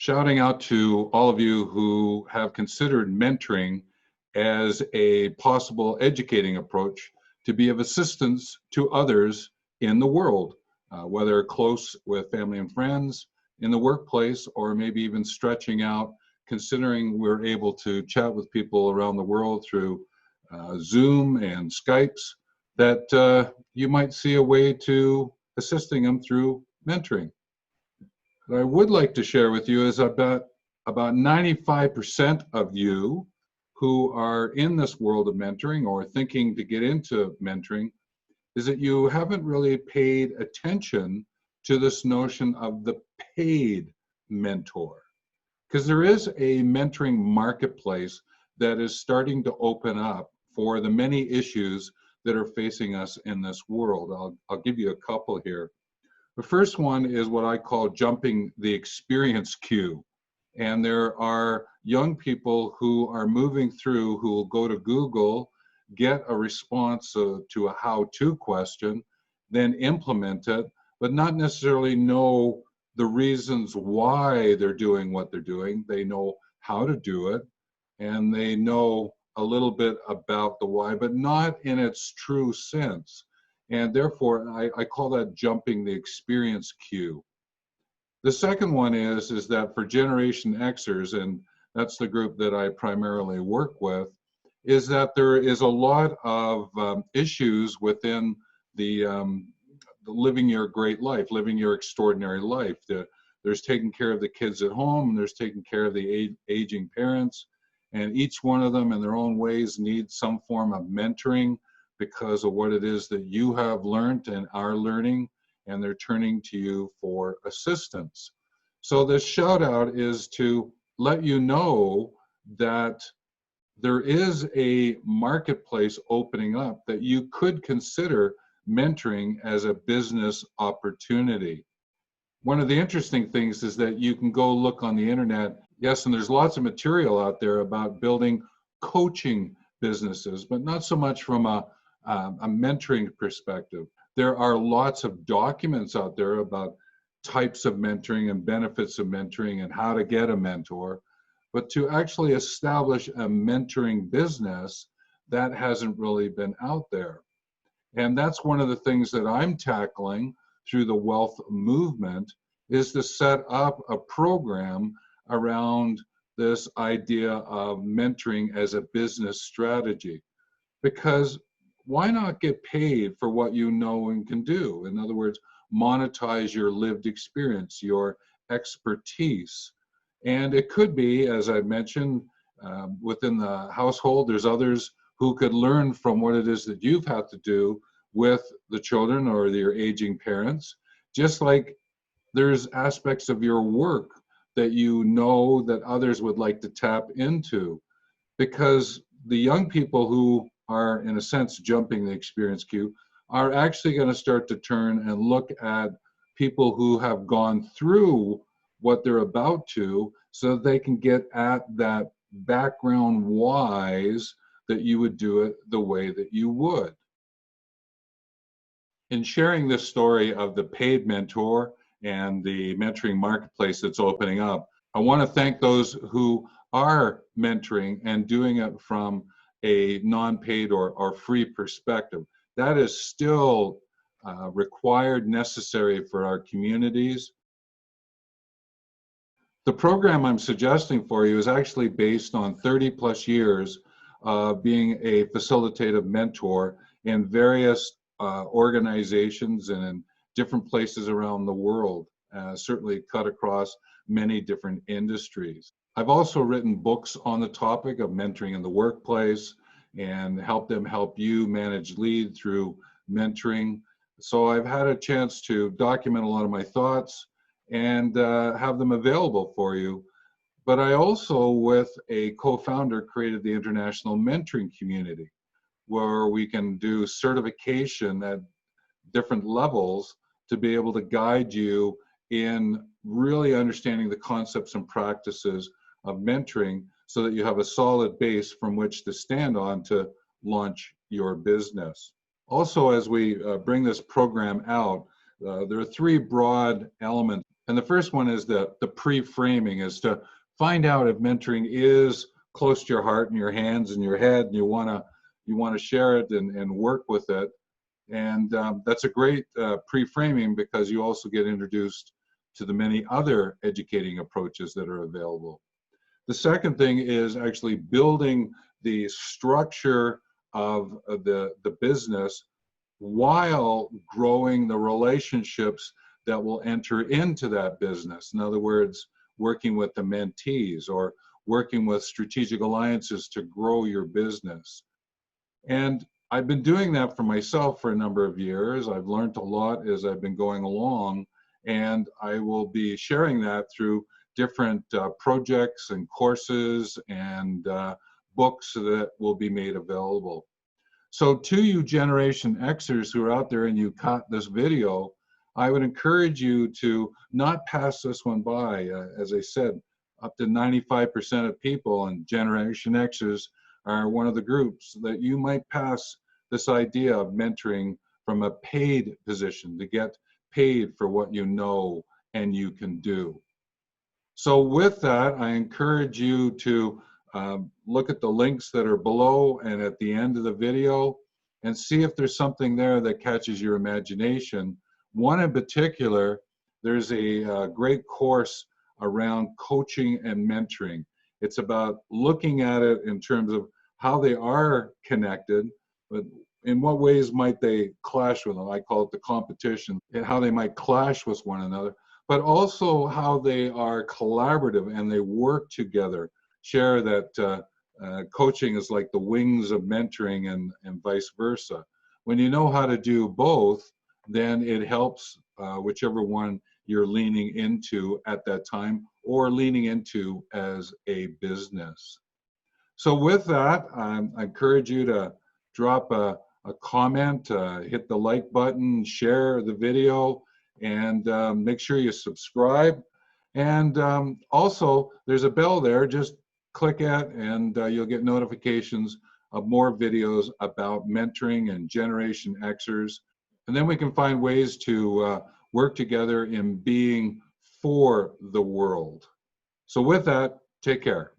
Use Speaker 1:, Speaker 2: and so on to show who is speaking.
Speaker 1: shouting out to all of you who have considered mentoring as a possible educating approach to be of assistance to others in the world, whether close with family and friends, in the workplace, or maybe even stretching out, considering we're able to chat with people around the world through Zoom and Skypes, that you might see a way to assisting them through mentoring. What I would like to share with you is about 95% of you who are in this world of mentoring or thinking to get into mentoring is that you haven't really paid attention to this notion of the paid mentor. Because there is a mentoring marketplace that is starting to open up for the many issues that are facing us in this world. I'll give you a couple here. The first one is what I call jumping the experience queue. And there are young people who are moving through who will go to Google, get a response to a how-to question, then implement it, but not necessarily know the reasons why they're doing what they're doing. They know how to do it, and they know a little bit about the why, but not in its true sense. And therefore, I call that jumping the experience queue. The second one is that for Generation Xers, and that's the group that I primarily work with, is that there is a lot of issues within the living your great life, living your extraordinary life. There's taking care of the kids at home, and there's taking care of the aging parents, and each one of them in their own ways needs some form of mentoring because of what it is that you have learned and are learning, and they're turning to you for assistance. So this shout out is to let you know that there is a marketplace opening up that you could consider mentoring as a business opportunity. One of the interesting things is that you can go look on the internet, yes, and there's lots of material out there about building coaching businesses, but not so much from a mentoring perspective. There are lots of documents out there about types of mentoring and benefits of mentoring and how to get a mentor, but to actually establish a mentoring business, that hasn't really been out there. And that's one of the things that I'm tackling through the WELLth Movement, is to set up a program around this idea of mentoring as a business strategy. Because why not get paid for what you know and can do? In other words, monetize your lived experience, your expertise. And it could be, as I mentioned, within the household, there's others who could learn from what it is that you've had to do with the children or your aging parents, just like there's aspects of your work that you know that others would like to tap into. Because the young people who are, in a sense, jumping the experience queue are actually going to start to turn and look at people who have gone through what they're about to, so that they can get at that background whys that you would do it the way that you would. In sharing this story of the paid mentor and the mentoring marketplace that's opening up, I want to thank those who are mentoring and doing it from a non-paid or free perspective. That is still required, necessary for our communities. The program I'm suggesting for you is actually based on 30 plus years of being a facilitative mentor in various organizations and in different places around the world, certainly cut across many different industries. I've also written books on the topic of mentoring in the workplace and help you manage lead through mentoring. So I've had a chance to document a lot of my thoughts and have them available for you. But I also, with a co-founder, created the International Mentoring Community, where we can do certification at different levels to be able to guide you in really understanding the concepts and practices of mentoring, so that you have a solid base from which to stand on to launch your business. Also, as we bring this program out, there are three broad elements And the first one is the pre-framing, is to find out if mentoring is close to your heart and your hands and your head, and you want to share it and work with it. And that's a great pre-framing, because you also get introduced to the many other educating approaches that are available. The second thing is actually building the structure of the business while growing the relationships that will enter into that business. In other words, working with the mentees or working with strategic alliances to grow your business. And I've been doing that for myself for a number of years. I've learned a lot as I've been going along, and I will be sharing that through different projects and courses and books that will be made available. So to you Generation Xers who are out there and you caught this video, I would encourage you to not pass this one by. As I said, up to 95% of people in Generation Xers are one of the groups that you might pass this idea of mentoring from a paid position, to get paid for what you know and you can do. So with that, I encourage you to look at the links that are below and at the end of the video and see if there's something there that catches your imagination. One in particular, there's a great course around coaching and mentoring. It's about looking at it in terms of how they are connected, but in what ways might they clash with them? I call it the competition, and how they might clash with one another, but also how they are collaborative and they work together. Share that coaching is like the wings of mentoring, and vice versa. When you know how to do both, then it helps whichever one you're leaning into at that time or leaning into as a business. So with that, I encourage you to drop a comment, hit the like button, share the video, and make sure you subscribe. And also, there's a bell there. Just click it, and you'll get notifications of more videos about mentoring and Generation Xers. And then we can find ways to work together in being for the world. So with that, take care.